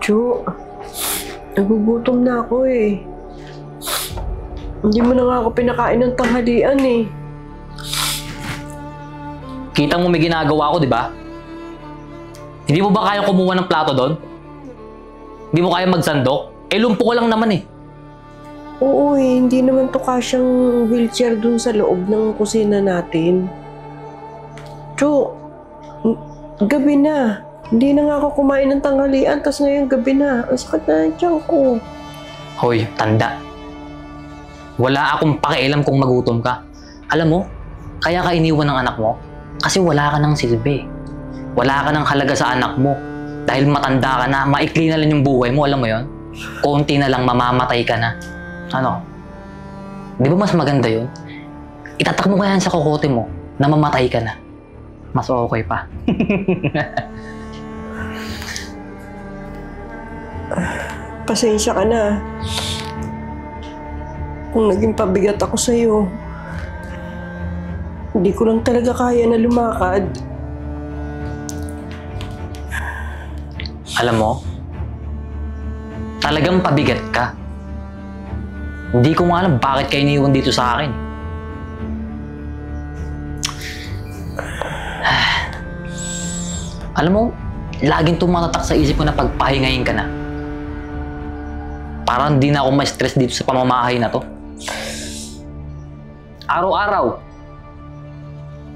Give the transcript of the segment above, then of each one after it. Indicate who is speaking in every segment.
Speaker 1: Chu, nagugutom na ako eh. Hindi mo na nga ako pinakain ng tanghalian eh.
Speaker 2: Kita mo may ginagawa ko, di ba? Hindi mo ba kaya kumuha ng plato doon? Hindi mo kaya magsandok? Eh, lumpo ko lang naman eh.
Speaker 1: Oo eh, hindi naman to kasyang wheelchair dun sa loob ng kusina natin. Chu, gabi na. Hindi na nga ako kumain ng tanghalian, tas ngayon gabi na. Ang sakit na ng tiyan ko.
Speaker 2: Hoy, tanda. Wala akong pakialam kung magutom ka. Alam mo, kaya ka iniwan ng anak mo? Kasi wala ka ng silbi. Wala ka ng halaga sa anak mo. Dahil matanda ka na, maikli na lang yung buhay mo, alam mo yon? Konti na lang mamamatay ka na. Ano? Di ba mas maganda yun? Itatak mo kaya sa kokote mo na mamatay ka na. Mas okay pa.
Speaker 1: Pasensya ka na. Kung naging pabigat ako sa'yo, hindi ko lang talaga kaya na lumakad.
Speaker 2: Alam mo, talagang pabigat ka. Hindi ko nga alam bakit ka iniwan dito sa akin. Alam mo, laging tumatatak sa isip ko na pagpahingayin ka na. Parang hindi na ako ma-stress dito sa pamamahay na to. Araw-araw,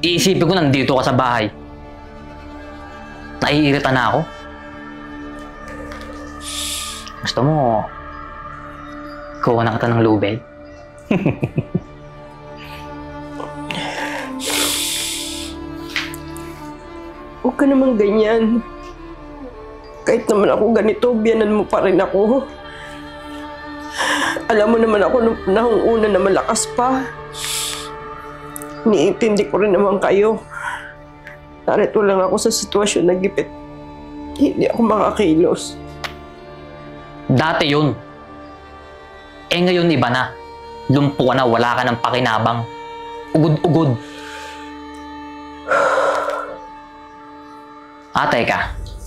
Speaker 2: iisipin ko nandito ka sa bahay. Naiirita na ako. Gusto mo, kuha na kita ng lubid?
Speaker 1: Huwag ka naman ganyan. Kahit naman ako ganito, biyanan mo pa rin ako. Alam mo naman ako nung panahong una na malakas pa. Niintindi ko rin naman kayo. Narito lang ako sa sitwasyon na gipit. Hindi ako makakilos.
Speaker 2: Dati yun. Eh ngayon iba na. Lumpo ka na, wala ka ng pakinabang. Ugod-ugod. Teka.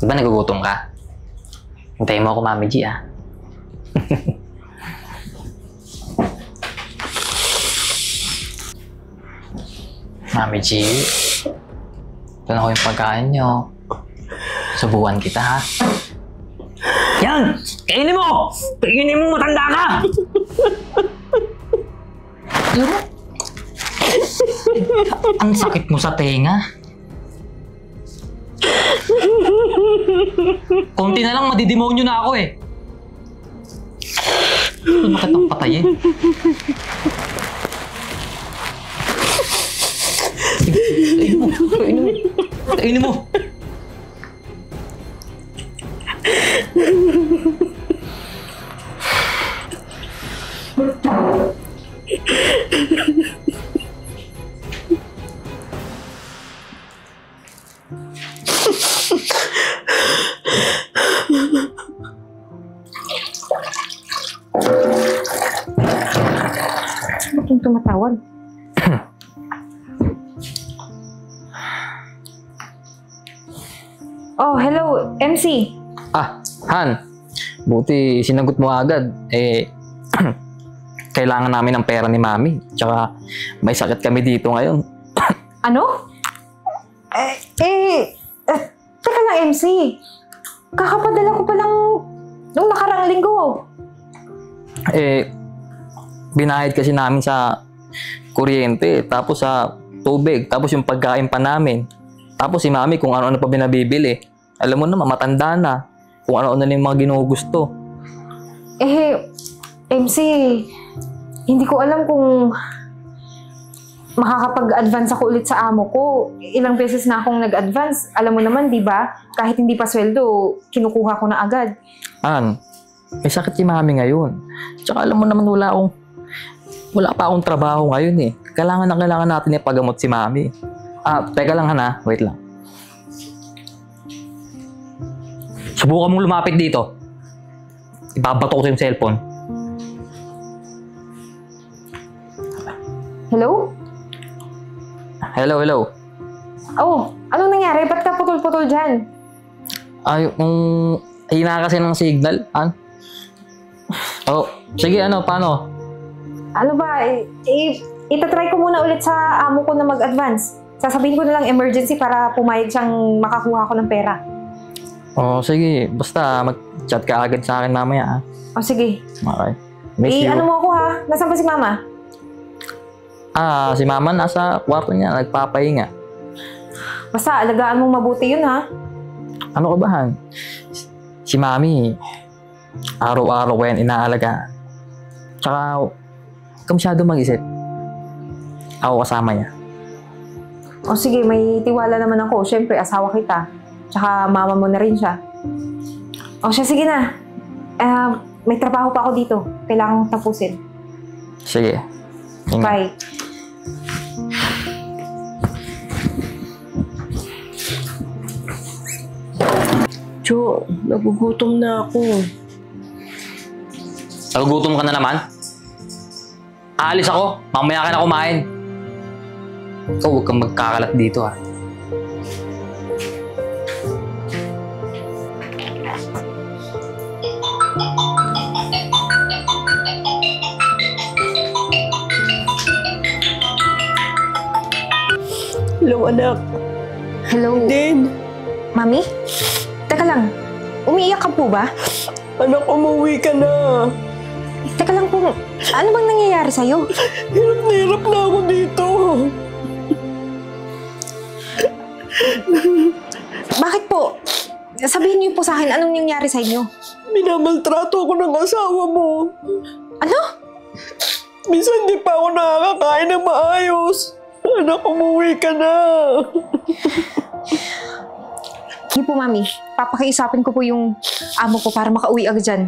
Speaker 2: Di ba nagugutom ka? Hintayin mo ako, Mami G, ah. Mami G, ito na ko yung pagkain nyo. Subukan kita, ha? Yan! Kainin mo! Kainin mo, matanda ka! Alam mo? Ang sakit mo sa tenga. Konti na lang, madidemonyo na ako eh. Ano kitang patayin? Kainin mo! Kainin mo! Kainin mo!
Speaker 3: Bakit tumatawag? Oh, hello, MC.
Speaker 2: Han. Buti sinagot mo agad. Eh, kailangan namin ng pera ni Mami. Tsaka may sakit kami dito ngayon.
Speaker 3: Ano? Teka lang, MC. Kakapadala ko pa lang nung nakarang linggo.
Speaker 2: Eh, binayad kasi namin sa kuryente, tapos sa tubig, tapos yung pagkain pa namin. Tapos si Mami kung ano-ano pa binabibili. Alam mo naman, matanda na. Kung ano-ano na yung mga ginugusto.
Speaker 3: MC, hindi ko alam kung makakapag-advance ako ulit sa amo ko. Ilang beses na akong nag-advance. Alam mo naman, di ba? Kahit hindi pa sweldo, kinukuha ko na agad.
Speaker 2: An, may sakit si Mami ngayon. Tsaka alam mo naman, wala pa akong trabaho ngayon eh. Kailangan natin ipagamot si Mami. Teka lang Han, wait lang. Subukan mong lumapit dito. Ibabato ko sa yung cellphone.
Speaker 3: Hello?
Speaker 2: Hello.
Speaker 3: Oh, anong nangyari? Ba't ka putol-putol dyan?
Speaker 2: hina kasi ng signal. Oh, sige, paano?
Speaker 3: Ano ba, itatry ko muna ulit sa amo ko na mag-advance. Sasabihin ko na lang emergency para pumayag siyang makakuha ko ng pera.
Speaker 2: Oh, sige. Basta mag-chat ka agad sa akin mamaya,
Speaker 3: O sige.
Speaker 2: Okay. Miss you.
Speaker 3: Ano mo ako ha? Nasaan pa si mama?
Speaker 2: Si mama nasa kwarto niya, nagpapahinga.
Speaker 3: Basta alagaan mong mabuti yun ha.
Speaker 2: Ano ka ba, Han? Si mami, araw-araw ko yan inaalagaan. Tsaka, huwag ka masyado mag-isip. Ako kasama niya.
Speaker 3: O sige, may tiwala naman ako. Siyempre, asawa kita. Tsaka mama mo na rin siya. O siya, sige na. May trabaho pa ako dito. Kailangan kong tapusin.
Speaker 2: Sige. Ingat.
Speaker 3: Bye.
Speaker 1: Jo, nagugutom na ako.
Speaker 2: Nagugutom ka na naman? Aalis ako. Mamaya ka na kumain. Ikaw, huwag kang magkakalat dito, ha.
Speaker 1: Hello, anak.
Speaker 3: Hello?
Speaker 1: Din,
Speaker 3: Mami? Teka lang. Umiiyak ka po ba?
Speaker 1: anak, umuwi ka na.
Speaker 3: Teka lang po. Ano bang nangyayari sa'yo?
Speaker 1: Hirap na hirap na ako dito.
Speaker 3: Bakit po? Sabihin niyo po sa akin anong nangyari sa inyo.
Speaker 1: Minamaltrato ako ng asawa mo.
Speaker 3: Ano?
Speaker 1: Minsan di pa ako nakakakain ng maayos. Anak, umuwi ka na.
Speaker 3: Hindi po, Mami. Papakiusapin ko po yung amo ko para makauwi agad dyan.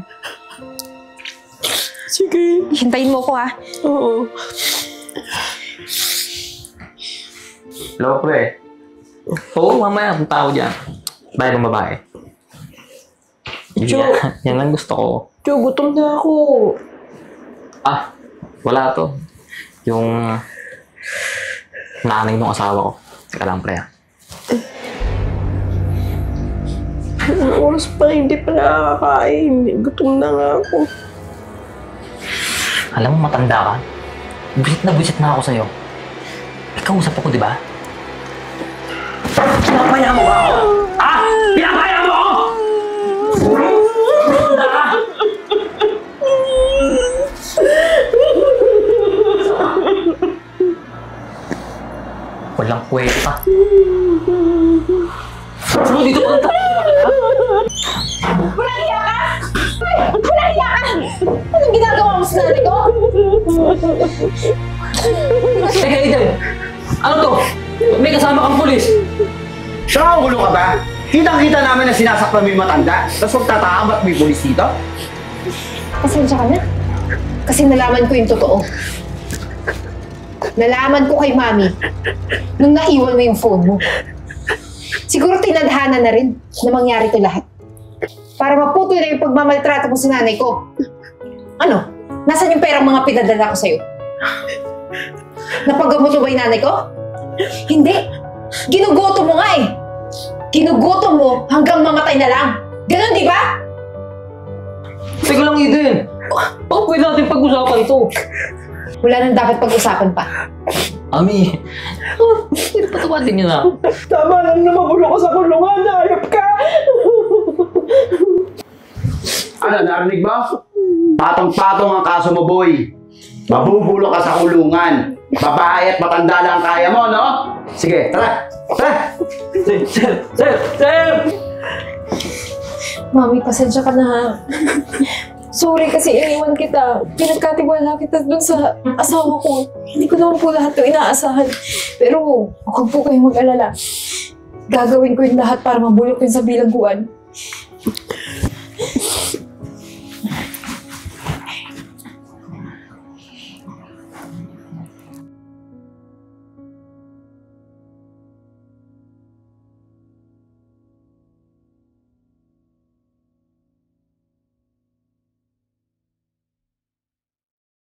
Speaker 1: Sige.
Speaker 3: Hintayin mo ko, ha?
Speaker 1: Oo.
Speaker 2: Hello, pre. Oo, mamaya. Punta ako dyan. Bahay ng babae.
Speaker 1: Jo.
Speaker 2: Yan ang gusto ko.
Speaker 1: Jo, gutom na ako.
Speaker 2: Wala to. Yung nanay ng asawa ko. Teka lang, pre.
Speaker 1: Anong oras pa hindi pa nakakakain? Gutom na nga ako.
Speaker 2: Alam mo, matanda ka. Busit na ako sa'yo. Ikausap ako, di ba? Pinapaya mo ba ako? Pinapaya mo ako! Walang kwenta. Ano dito ka?
Speaker 3: Walang hiya ka! Walang hiya ka! Anong ginagawa mo sa nanay ko?
Speaker 2: Teka, Eden! Ano to? May kasama kang pulis!
Speaker 4: Siya ang gulo ka ba? Kitang-kita namin na sinasaktan mo yung matanda, tapos magtataka ba't may pulis dito?
Speaker 5: Pasensya ka na. Kasi nalaman ko yung totoo. Nalaman ko kay Mami nung naiwan mo yung phone mo. Siguro tinadhana na rin na mangyari ito lahat. Para maputol na yung pagmamaltrato mo sa nanay ko. Ano? Nasaan yung perang mga pinadala ko sa'yo? Napagamot mo ba yung nanay ko? Hindi. Ginugoto mo nga eh. Ginugoto mo hanggang mamatay na lang. Ganon, di ba?
Speaker 2: Teka lang, Eden! Baka pwede natin pag-usapan ito.
Speaker 5: Wala nang dapat pag-usapan pa.
Speaker 2: Ami, patawatin niyo na.
Speaker 1: Tama lang na magulo ka sa kulungan. Ayop ka.
Speaker 4: Ano, narinig mo? Patong-patong ang kaso mo, boy. Mabubulo ka sa kulungan. Babae at matanda lang ang kaya mo, no? Sige, tara! Tara!
Speaker 2: Sir!
Speaker 5: Mami, pasensya ka na ha. Sorry kasi iniwan kita. Pinagkatiwala kita dun sa asawa ko. Hindi ko naman po lahat ito inaasahan. Pero huwag po kayong mag-alala. Gagawin ko yung lahat para mabulok yun sa bilangguan.